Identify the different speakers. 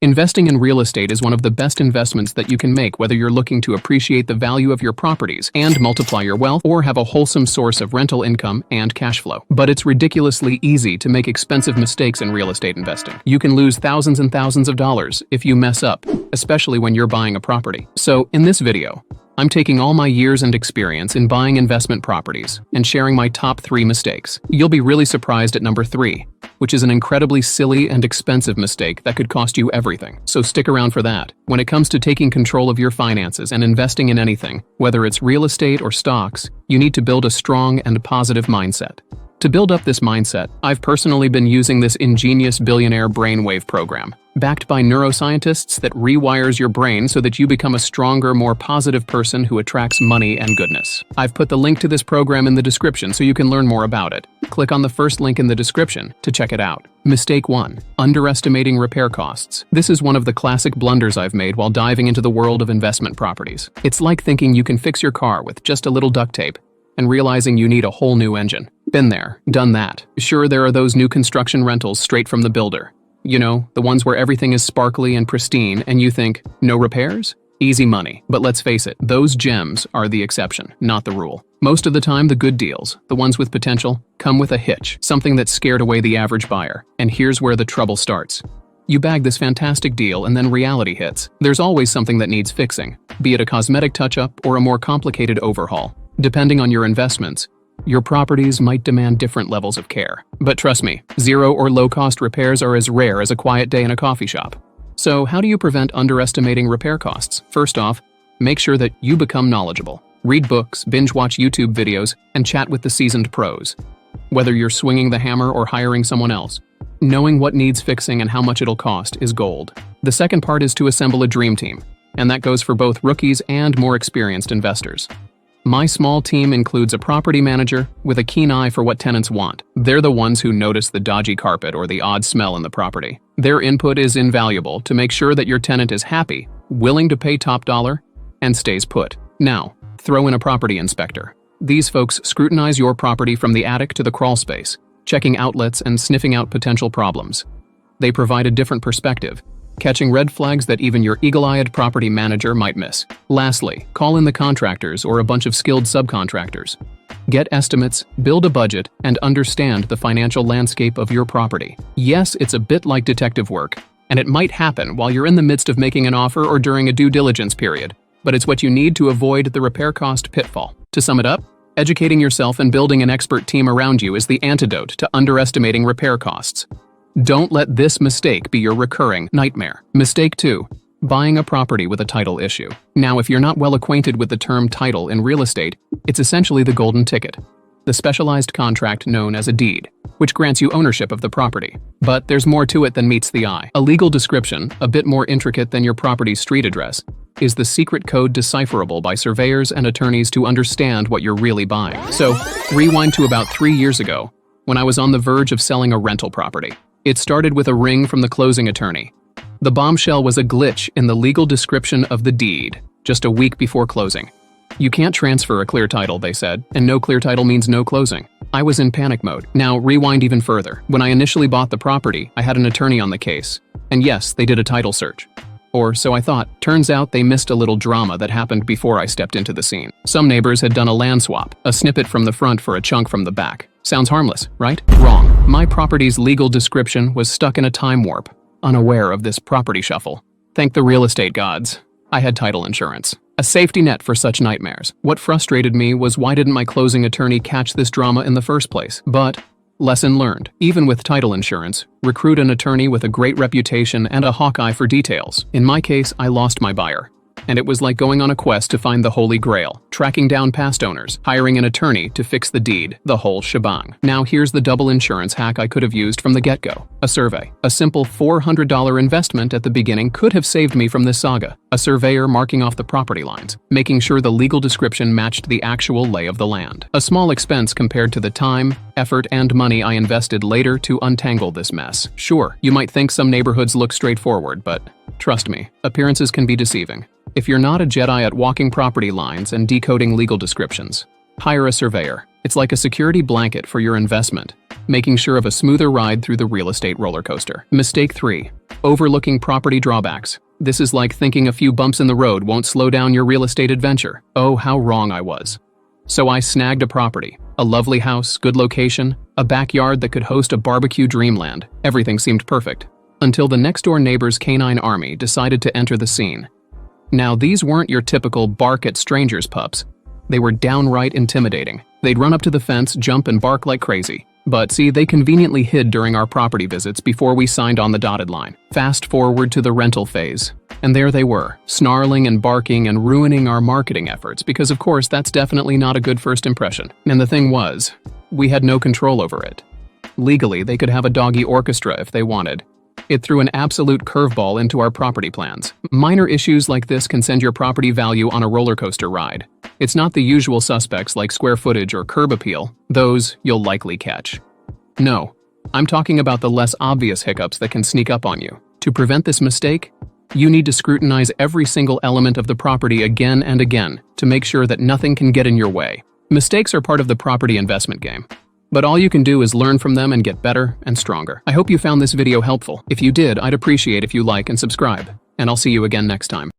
Speaker 1: Investing in real estate is one of the best investments that you can make, whether you're looking to appreciate the value of your properties and multiply your wealth, or have a wholesome source of rental income and cash flow. But it's ridiculously easy to make expensive mistakes in real estate investing. You can lose thousands and thousands of dollars if you mess up, especially when you're buying a property. So in this video, I'm taking all my years and experience in buying investment properties and sharing my top 3 mistakes. You'll be really surprised at number 3, which is an incredibly silly and expensive mistake that could cost you everything. So stick around for that. When it comes to taking control of your finances and investing in anything, whether it's real estate or stocks, you need to build a strong and positive mindset. To build up this mindset, I've personally been using this ingenious billionaire brainwave program, backed by neuroscientists, that rewires your brain so that you become a stronger, more positive person who attracts money and goodness. I've put the link to this program in the description so you can learn more about it. Click on the first link in the description to check it out. Mistake 1. Underestimating repair costs. This is one of the classic blunders I've made while diving into the world of investment properties. It's like thinking you can fix your car with just a little duct tape and realizing you need a whole new engine. Been there, done that. Sure, there are those new construction rentals straight from the builder. You know, the ones where everything is sparkly and pristine and you think, no repairs? Easy money. But let's face it, those gems are the exception, not the rule. Most of the time, the good deals, the ones with potential, come with a hitch, something that scared away the average buyer. And here's where the trouble starts. You bag this fantastic deal and then reality hits. There's always something that needs fixing, be it a cosmetic touch-up or a more complicated overhaul. Depending on your investments, your properties might demand different levels of care. But trust me, zero or low-cost repairs are as rare as a quiet day in a coffee shop. So how do you prevent underestimating repair costs? First off, make sure that you become knowledgeable. Read books, binge-watch YouTube videos, and chat with the seasoned pros. Whether you're swinging the hammer or hiring someone else, knowing what needs fixing and how much it'll cost is gold. The second part is to assemble a dream team, and that goes for both rookies and more experienced investors. My small team includes a property manager with a keen eye for what tenants want. They're the ones who notice the dodgy carpet or the odd smell in the property. Their input is invaluable to make sure that your tenant is happy, willing to pay top dollar, and stays put. Now, throw in a property inspector. These folks scrutinize your property from the attic to the crawl space, checking outlets and sniffing out potential problems. They provide a different perspective, catching red flags that even your eagle-eyed property manager might miss. Lastly, call in the contractors or a bunch of skilled subcontractors. Get estimates, build a budget, and understand the financial landscape of your property. Yes, it's a bit like detective work, and it might happen while you're in the midst of making an offer or during a due diligence period, but it's what you need to avoid the repair cost pitfall. To sum it up, educating yourself and building an expert team around you is the antidote to underestimating repair costs. Don't let this mistake be your recurring nightmare. Mistake 2. Buying a property with a title issue. Now, if you're not well acquainted with the term title in real estate, it's essentially the golden ticket, the specialized contract known as a deed, which grants you ownership of the property. But there's more to it than meets the eye. A legal description, a bit more intricate than your property's street address, is the secret code decipherable by surveyors and attorneys to understand what you're really buying. So, rewind to about 3 years ago, when I was on the verge of selling a rental property. It started with a ring from the closing attorney. The bombshell was a glitch in the legal description of the deed, just a week before closing. You can't transfer a clear title, they said, and no clear title means no closing. I was in panic mode. Now, rewind even further. When I initially bought the property, I had an attorney on the case. And yes, they did a title search. Or so I thought. Turns out they missed a little drama that happened before I stepped into the scene. Some neighbors had done a land swap, a snippet from the front for a chunk from the back. Sounds harmless, right? Wrong. My property's legal description was stuck in a time warp, unaware of this property shuffle. Thank the real estate gods. I had title insurance, a safety net for such nightmares. What frustrated me was, why didn't my closing attorney catch this drama in the first place? But lesson learned. Even with title insurance, recruit an attorney with a great reputation and a hawk eye for details. In my case, I lost my buyer, and it was like going on a quest to find the Holy Grail, tracking down past owners, hiring an attorney to fix the deed, the whole shebang. Now here's the double insurance hack I could have used from the get-go. A survey. A simple $400 investment at the beginning could have saved me from this saga. A surveyor marking off the property lines, making sure the legal description matched the actual lay of the land. A small expense compared to the time, effort, and money I invested later to untangle this mess. Sure, you might think some neighborhoods look straightforward, but trust me, appearances can be deceiving. If you're not a Jedi at walking property lines and decoding legal descriptions, hire a surveyor. It's like a security blanket for your investment, making sure of a smoother ride through the real estate roller coaster. Mistake 3. Overlooking property drawbacks. This is like thinking a few bumps in the road won't slow down your real estate adventure. Oh, how wrong I was. So I snagged a property. A lovely house, good location, a backyard that could host a barbecue dreamland. Everything seemed perfect. Until the next-door neighbor's canine army decided to enter the scene. Now, these weren't your typical bark at strangers pups. They were downright intimidating. They'd run up to the fence, jump, and bark like crazy. But see, they conveniently hid during our property visits before we signed on the dotted line. Fast forward to the rental phase. And there they were, snarling and barking and ruining our marketing efforts because, of course, that's definitely not a good first impression. And the thing was, we had no control over it. Legally, they could have a doggy orchestra if they wanted. It threw an absolute curveball into our property plans. Minor issues like this can send your property value on a roller coaster ride. It's not the usual suspects like square footage or curb appeal. Those you'll likely catch. No, I'm talking about the less obvious hiccups that can sneak up on you. To prevent this mistake, you need to scrutinize every single element of the property again and again to make sure that nothing can get in your way. Mistakes are part of the property investment game. But all you can do is learn from them and get better and stronger. I hope you found this video helpful. If you did, I'd appreciate if you like and subscribe. And I'll see you again next time.